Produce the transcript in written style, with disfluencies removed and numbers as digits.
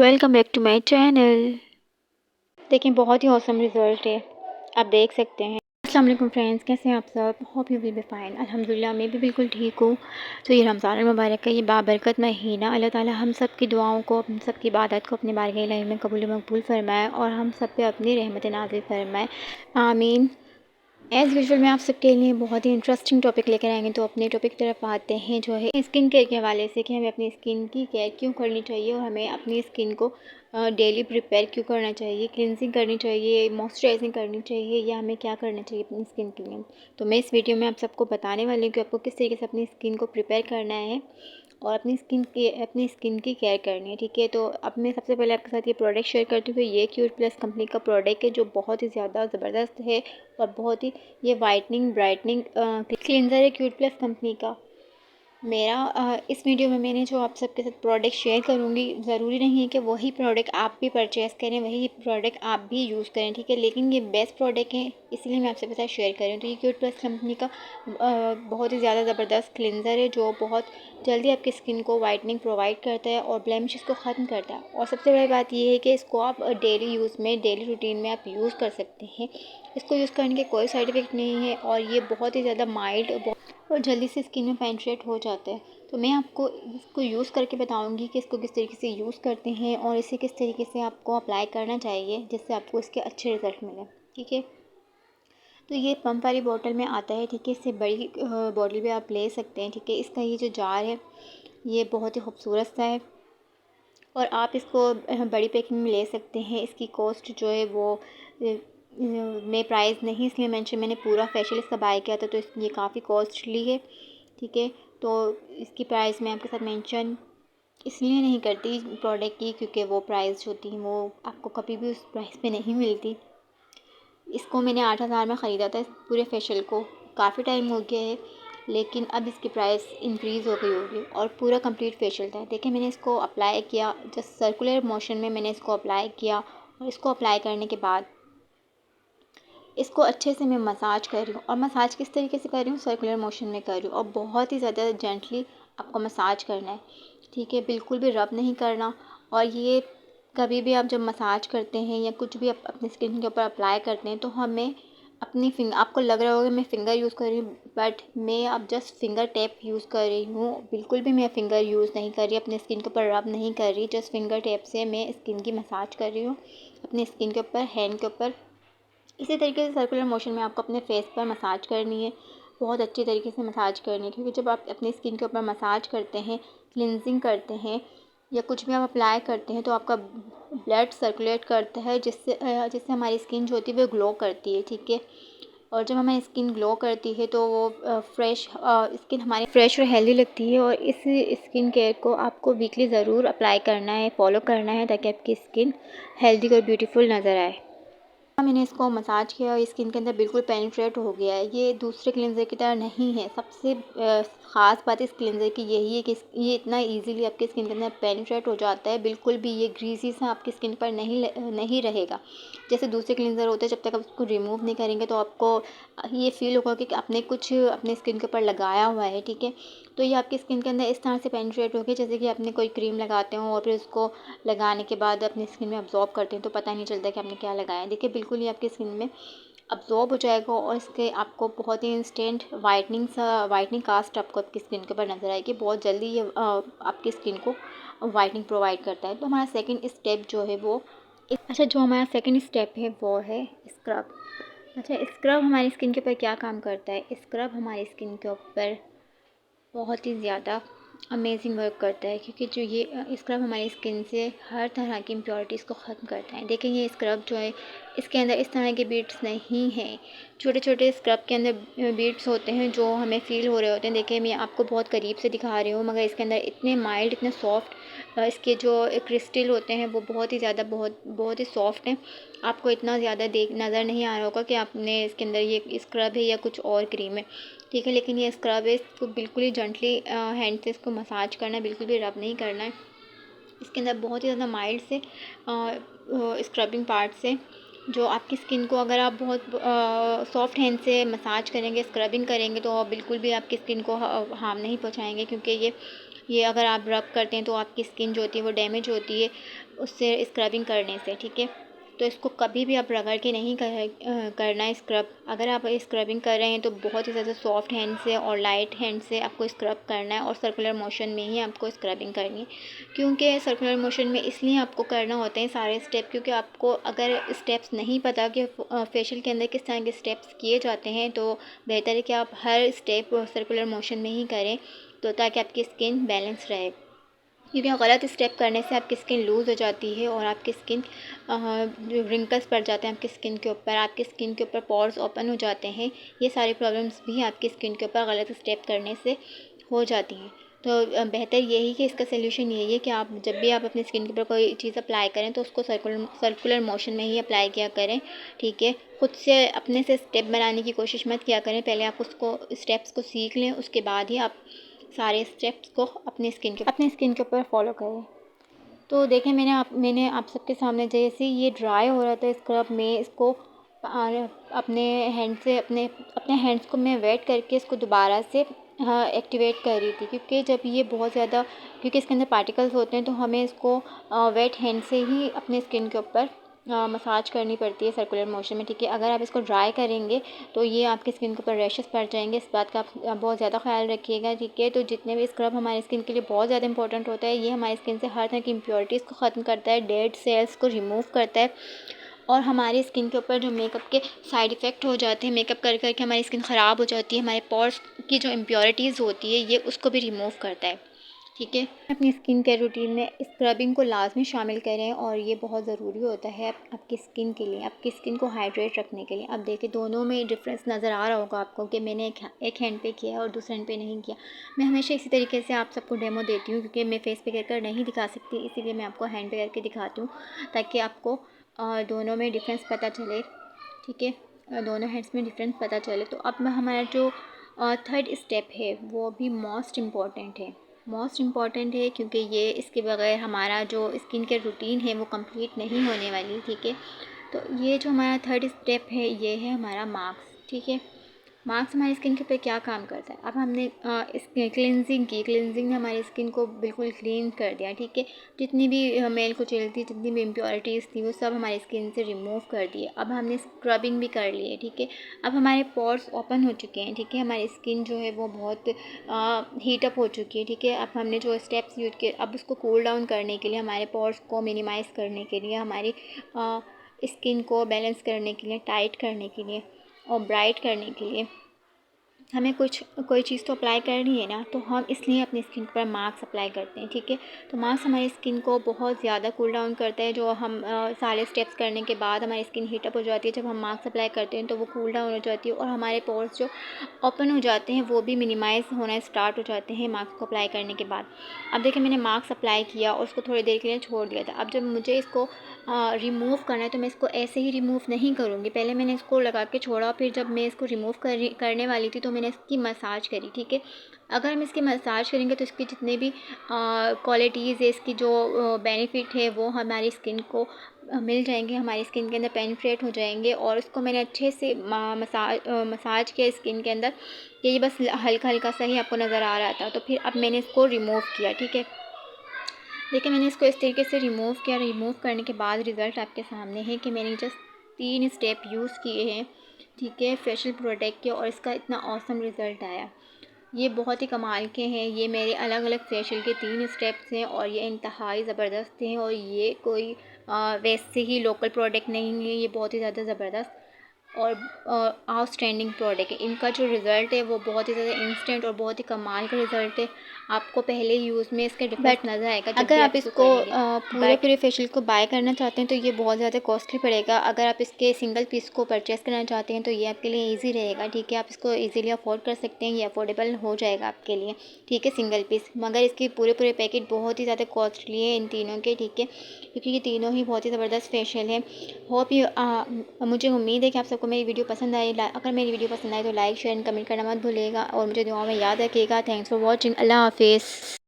Welcome back to my channel. देखिए बहुत ही awesome result है, आप देख सकते हैं। अस्सलाम वालेकुम फ्रेंड्स, कैसे हैं आप सब? Hope you will be fine. अल्हम्दुलिल्लाह मैं भी बिल्कुल ठीक हूँ। तो ये रमज़ान मुबारक का ये बाबरकत महीना, अल्लाह ताला हम सब की दुआओं को, हम सब की इबादत को अपनी बारगाह इलाही में कबूल मकबूल फ़रमाए और हम सब पे अपनी रहमत नाज़िल फ़रमाए, आमीन। एज़ यूजुअल मैं आप सबके लिए बहुत ही इंटरेस्टिंग टॉपिक लेकर आएंगे। तो अपने टॉपिक की तरफ आते हैं, जो है स्किन केयर के हवाले से कि हमें अपनी स्किन की केयर क्यों करनी चाहिए और हमें अपनी स्किन को डेली प्रिपेयर क्यों करना चाहिए, क्लिनजिंग करनी चाहिए, मॉइस्चराइजिंग करनी चाहिए, या हमें क्या करना चाहिए अपनी स्किन के लिए। तो मैं इस वीडियो में आप सबको बताने वाली हूँ कि आपको किस तरीके से अपनी स्किन को प्रिपेयर करना है और अपनी स्किन की केयर करनी है, ठीक है। तो अब मैं सबसे पहले आपके साथ ये प्रोडक्ट शेयर करती हूँ। ये क्यूट प्लस कंपनी का प्रोडक्ट है जो बहुत ही ज़्यादा ज़बरदस्त है और बहुत ही ये वाइटनिंग ब्राइटनिंग क्लींजर है क्यूट प्लस कंपनी का। मेरा इस वीडियो में मैंने जो आप सबके साथ प्रोडक्ट शेयर करूँगी, ज़रूरी नहीं है कि वही प्रोडक्ट आप भी परचेज़ करें, वही प्रोडक्ट आप भी यूज़ करें, ठीक है। लेकिन ये बेस्ट प्रोडक्ट है, इसलिए मैं आप सबके साथ शेयर कर रही हूँ। तो ये क्यूट प्लस कंपनी का बहुत ही ज़्यादा ज़बरदस्त क्लिनज़र है जो बहुत जल्दी आपकी स्किन को वाइटनिंग प्रोवाइड करता है और ब्लेमिशेस को ख़त्म करता है। और सबसे बड़ी बात ये है कि इसको आप डेली यूज़ में, डेली रूटीन में आप यूज़ कर सकते हैं। इसको यूज़ करने के कोई साइड इफ़ेक्ट नहीं है और ये बहुत ही ज़्यादा माइल्ड और जल्दी से स्किन में पेनिट्रेट हो जाता है। तो मैं आपको इसको यूज़ करके बताऊंगी कि इसको किस तरीके से यूज़ करते हैं और इसे किस तरीके से आपको अप्लाई करना चाहिए जिससे आपको इसके अच्छे रिज़ल्ट मिलें, ठीक है। तो ये पंप वाली बोतल में आता है, ठीक है। इससे बड़ी बॉटल भी आप ले सकते हैं, ठीक है। इसका ये जो जार है ये बहुत ही खूबसूरत सा है और आप इसको बड़ी पैकिंग में ले सकते हैं। इसकी कॉस्ट जो है वो मैं प्राइस नहीं इसलिए मेंशन, मैंने पूरा फेशियल इसका बाय किया था तो ये काफ़ी कॉस्टली है, ठीक है। तो इसकी प्राइस मैं आपके साथ मेंशन इसलिए नहीं करती प्रोडक्ट की क्योंकि वो प्राइस होती है वो आपको कभी भी उस प्राइस पे नहीं मिलती। इसको मैंने 8,000 में ख़रीदा था इस पूरे फेशियल को, काफ़ी टाइम हो गया है, लेकिन अब इसकी प्राइस इंक्रीज़ हो गई होगी और पूरा कंप्लीट फेशियल था। देखिए मैंने इसको अप्लाई किया, जस्ट सर्कुलर मोशन में मैंने इसको अप्लाई किया और इसको अप्लाई करने के बाद इसको अच्छे से मैं मसाज कर रही हूँ। और मसाज किस तरीके से कर रही हूँ, सर्कुलर मोशन में कर रही हूँ और बहुत ही ज़्यादा जेंटली आपको मसाज करना है, ठीक है। बिल्कुल भी रब नहीं करना। और ये कभी भी आप जब मसाज करते हैं या कुछ भी आप अपनी स्किन के ऊपर अप्लाई करते हैं तो हमें अपनी आपको लग रहा होगा मैं फ़िंगर यूज़ कर रही हूँ, बट मैं अब जस्ट फिंगर टेप यूज़ कर रही हूँ। बिल्कुल भी मैं फ़िंगर यूज़ नहीं कर रही, अपनी स्किन के ऊपर रब नहीं कर रही, जस्ट फिंगर टेप से मैं स्किन की मसाज कर रही हूँ अपनी स्किन के ऊपर, हैंड के ऊपर। इसी तरीके से सर्कुलर मोशन में आपको अपने फेस पर मसाज करनी है, बहुत अच्छी तरीके से मसाज करनी है, क्योंकि जब आप अपनी स्किन के ऊपर मसाज करते हैं, क्लिनजिंग करते हैं या कुछ भी आप अप्लाई करते हैं तो आपका ब्लड सर्कुलेट करता है जिससे हमारी स्किन जो होती है वो ग्लो करती है, ठीक है। और जब हमारी स्किन ग्लो करती है तो वो फ्रेश स्किन हमारी फ्रेश और हेल्दी लगती है। और इस स्किन केयर को आपको वीकली ज़रूर अप्लाई करना है, फॉलो करना है ताकि आपकी स्किन हेल्दी और ब्यूटीफुल नज़र आए। मैंने इसको मसाज किया और स्किन के अंदर बिल्कुल पेनिट्रेट हो गया है। ये दूसरे क्लींजर की तरह नहीं है। सबसे ख़ास बात इस क्लींजर की यही है कि ये इतना इजीली आपकी स्किन के अंदर पेनिट्रेट हो जाता है, बिल्कुल भी ये ग्रीसी सा आपकी स्किन पर नहीं रहेगा। जैसे दूसरे क्लींजर होते हैं, जब तक आप उसको रिमूव नहीं करेंगे तो आपको ये फ़ील होगा कि आपने कुछ अपने स्किन के ऊपर लगाया हुआ है, ठीक है। तो ये आपकी स्किन के अंदर इस तरह से पेनिट्रेट होगी जैसे कि आपने कोई क्रीम लगाते हो और फिर उसको लगाने के बाद अपनी स्किन में अब्जॉर्ब करते हैं तो पता नहीं चलता कि आपने क्या लगाया है। देखिए बिल्कुल ही आपकी स्किन में अब्जॉर्ब हो जाएगा और इसके आपको बहुत ही इंस्टेंट वाइटनिंग कास्ट आपको आपकी स्किन के ऊपर नज़र आएगी। बहुत जल्दी ये आपकी स्किन को वाइटनिंग प्रोवाइड करता है। तो हमारा सेकेंड स्टेप जो है वो जो हमारा सेकेंड स्टेप है वो है स्क्रब। स्क्रब हमारी स्किन के ऊपर क्या काम करता है? स्क्रब हमारी स्किन के ऊपर बहुत ही ज़्यादा अमेजिंग वर्क करता है, क्योंकि जो ये स्क्रब हमारी स्किन से हर तरह की इम्प्योरिटीज़ को ख़त्म करता है। देखिए ये स्क्रब जो है इसके अंदर इस तरह के बीट्स नहीं हैं, छोटे छोटे स्क्रब के अंदर बीट्स होते हैं जो हमें फ़ील हो रहे होते हैं। देखिए मैं आपको बहुत करीब से दिखा रही हूँ, मगर इसके अंदर इतने माइल्ड, इतने सॉफ्ट इसके जो क्रिस्टल होते हैं वो बहुत ही ज़्यादा बहुत ही सॉफ्ट हैं। आपको इतना ज़्यादा नज़र नहीं आ रहा होगा कि आपने इसके अंदर ये स्क्रब है या कुछ और क्रीम है, ठीक है। लेकिन ये स्क्रब है, इसको बिल्कुल ही जेंटली हैंड से इसको मसाज करना है, बिल्कुल भी रब नहीं करना है। इसके अंदर बहुत ही ज़्यादा माइल्ड से स्क्रबिंग पार्ट से जो आपकी स्किन को, अगर आप बहुत सॉफ्ट हैंड से मसाज करेंगे, स्क्रबिंग करेंगे तो बिल्कुल भी आपकी स्किन को हार्म नहीं पहुंचाएंगे, क्योंकि ये ये अगर आप रब करते हैं तो आपकी स्किन जो होती है वो डैमेज होती है उससे स्क्रबिंग करने से, ठीक है। तो इसको कभी भी आप रगड़ के नहीं करना है स्क्रब। अगर आप स्क्रबिंग कर रहे हैं तो बहुत ही ज़्यादा सॉफ्ट हैंड से और लाइट हैंड से आपको स्क्रब करना है और सर्कुलर मोशन में ही आपको स्क्रबिंग करनी है। क्योंकि सर्कुलर मोशन में इसलिए आपको करना होते हैं सारे स्टेप, क्योंकि आपको अगर स्टेप्स नहीं पता कि फेशियल के अंदर किस तरह के स्टेप्स किए जाते हैं तो बेहतर है कि आप हर स्टेप सर्कुलर मोशन में ही करें, तो ताकि आपकी स्किन बैलेंस रहे। क्योंकि गलत स्टेप करने से आपकी स्किन लूज़ हो जाती है और आपकी स्किन जो रिंकल्स पड़ जाते हैं आपकी स्किन के ऊपर, आपकी स्किन के ऊपर पोर्स ओपन हो जाते हैं। ये सारी प्रॉब्लम्स भी आपकी स्किन के ऊपर गलत स्टेप करने से हो जाती हैं। तो बेहतर यही कि इसका सलूशन यही है कि आप जब भी आप अपनी स्किन के ऊपर कोई चीज़ अप्लाई करें तो उसको सर्कुलर मोशन में ही अप्लाई किया करें, ठीक है। खुद से अपने से स्टेप बनाने की कोशिश मत किया करें, पहले आप उसको स्टेप्स को सीख लें, उसके बाद ही आप सारे स्टेप्स को अपनी स्किन के ऊपर फॉलो करें। तो देखें, मैंने आप सबके सामने जैसे ये ड्राई हो रहा था स्क्रब में इसको अपने हैंड से अपने अपने हैंड्स को मैं वेट करके इसको दोबारा से एक्टिवेट कर रही थी, क्योंकि जब ये बहुत ज़्यादा, क्योंकि इसके अंदर पार्टिकल्स होते हैं तो हमें इसको वेट हैंड से ही अपने स्किन के ऊपर मसाज करनी पड़ती है सर्कुलर मोशन में, ठीक है। अगर आप इसको ड्राई करेंगे तो ये आपकी स्किन के ऊपर रैशेस पड़ जाएंगे, इस बात का आप बहुत ज़्यादा ख्याल रखिएगा, ठीक है। तो जितने भी स्क्रब हमारी स्किन के लिए बहुत ज़्यादा इंपॉर्टेंट होता है, ये हमारी स्किन से हर तरह की इम्प्योरिटीज़ को ख़त्म करता है, डेड सेल्स को रिमूव करता है और हमारी स्किन के ऊपर जो मेकअप के साइड इफ़ेक्ट हो जाते हैं, मेकअप कर करके हमारी स्किन ख़राब हो जाती है, हमारे पोर्स की जो इम्प्योरिटीज़ होती है ये उसको भी रिमूव करता है, ठीक है। अपनी स्किन केयर रूटीन में स्क्रबिंग को लाजमी शामिल करें और ये बहुत ज़रूरी होता है आपकी स्किन के लिए, आपकी स्किन को हाइड्रेट रखने के लिए। अब देखिए दोनों में डिफरेंस नज़र आ रहा होगा आपको कि मैंने एक हैंड पे किया और दूसरे हैंड पे नहीं किया। मैं हमेशा इसी तरीके से आप सबको डेमो देती हूँ, क्योंकि मैं फेस पे कर नहीं दिखा सकती, इसीलिए मैं आपको हैंड पे करके दिखाती हूँ ताकि आपको दोनों में डिफरेंस पता चले, ठीक है। दोनों हैंड्स में डिफरेंस पता चले। तो अब हमारा जो थर्ड स्टेप है वो भी मोस्ट इम्पॉर्टेंट है, क्योंकि ये इसके बगैर हमारा जो स्किन केयर रूटीन है वो कंप्लीट नहीं होने वाली, ठीक है। तो ये जो हमारा थर्ड स्टेप है ये है हमारा मास्क, ठीक है। मास्क हमारी स्किन के ऊपर क्या काम करता है। अब हमने इस क्लिनजिंग ने हमारी स्किन को बिल्कुल क्लीन कर दिया, ठीक है। जितनी भी मेल कुचैल थी, जितनी भी इम्प्योरिटीज़ थी वो सब हमारी स्किन से रिमूव कर दिए। अब हमने स्क्रबिंग भी कर ली है, ठीक है। अब हमारे पोर्स ओपन हो चुके हैं, ठीक है। हमारी स्किन जो है वो बहुत हीट अप हो चुकी है, ठीक है। अब हमने जो स्टेप्स यूज़ किए, अब उसको कूल डाउन करने के लिए, हमारे पोर्स को मिनिमाइज़ करने के लिए, हमारी स्किन को बैलेंस करने के लिए, टाइट करने के लिए और ब्राइट करने के लिए हमें कोई चीज़ तो अप्लाई करनी है ना, तो हम इसलिए अपनी स्किन पर मास्क अप्लाई करते हैं, ठीक है। तो मास्क हमारी स्किन को बहुत ज़्यादा कूल डाउन करता है। जो हम सारे स्टेप्स करने के बाद हमारी स्किन हीट अप हो जाती है, जब हम मास्क अप्लाई करते हैं तो वो कूल डाउन हो जाती है और हमारे पोर्स जो ओपन हो जाते हैं वो भी मिनिमाइज़ होना स्टार्ट हो जाते हैं मास्क को अप्लाई करने के बाद। अब देखिए मैंने मास्क अप्लाई किया और उसको थोड़ी देर के लिए छोड़ दिया था। अब जब मुझे इसको रिमूव करना है तो मैं इसको ऐसे ही रिमूव नहीं करूँगी। पहले मैंने इसको लगा के छोड़ा, फिर जब मैं इसको रिमूव करने वाली थी तो मैंने इसकी मसाज करी, ठीक है। अगर हम इसकी मसाज करेंगे तो इसकी जितने भी क्वालिटीज़ है, इसकी जो बेनिफिट है वो हमारी स्किन को मिल जाएंगे, हमारी स्किन के अंदर पेनिट्रेट हो जाएंगे। और इसको मैंने अच्छे से मसाज किया स्किन के अंदर, ये बस हल्का हल्का सा ही आपको नज़र आ रहा था। तो फिर अब मैंने इसको रिमूव किया, ठीक है। देखिए मैंने इसको इस तरीके से रिमूव किया। रिमूव करने के बाद रिज़ल्ट आपके सामने है कि मैंने जस्ट 3 स्टेप यूज़ किए हैं, ठीक है, फेशियल प्रोडक्ट के, और इसका इतना ऑसम रिज़ल्ट आया। ये बहुत ही कमाल के हैं। ये मेरे अलग अलग फेशियल के 3 स्टेप्स हैं और ये इंतहाई ज़बरदस्त हैं और ये कोई वैसे ही लोकल प्रोडक्ट नहीं है, ये बहुत ही ज़्यादा ज़बरदस्त और आउटस्टैंडिंग प्रोडक्ट है। इनका जो रिज़ल्ट है वो बहुत ही ज़्यादा इंस्टेंट और बहुत ही कमाल का रिज़ल्ट है। आपको पहले यूज़ में इसका डिफरेंस नज़र आएगा अगर आप इसको पूरे फेशियल को बाय करना चाहते हैं तो ये बहुत ज़्यादा कॉस्टली पड़ेगा। अगर आप इसके सिंगल पीस को परचेज़ करना चाहते हैं तो ये आपके लिए ईजी रहेगा, ठीक है। आप इसको ईज़िली अफोर्ड कर सकते हैं, ये अफोर्डेबल हो जाएगा आपके लिए, ठीक है, सिंगल पीस। मगर इसके पूरे पैकेट बहुत ही ज़्यादा कॉस्टली है इन तीनों के, ठीक है, क्योंकि ये तीनों ही बहुत ही ज़बरदस्त फेशियल है। होप यू मुझे उम्मीद है कि आप सबको मेरी वीडियो पसंद आई। अगर मेरी वीडियो पसंद आए तो लाइक शेयर एंड कमेंट करना मत भूलिएगा और मुझे दुआ में याद रखिएगा। Thanks for watching. अल्लाह हाफिज़।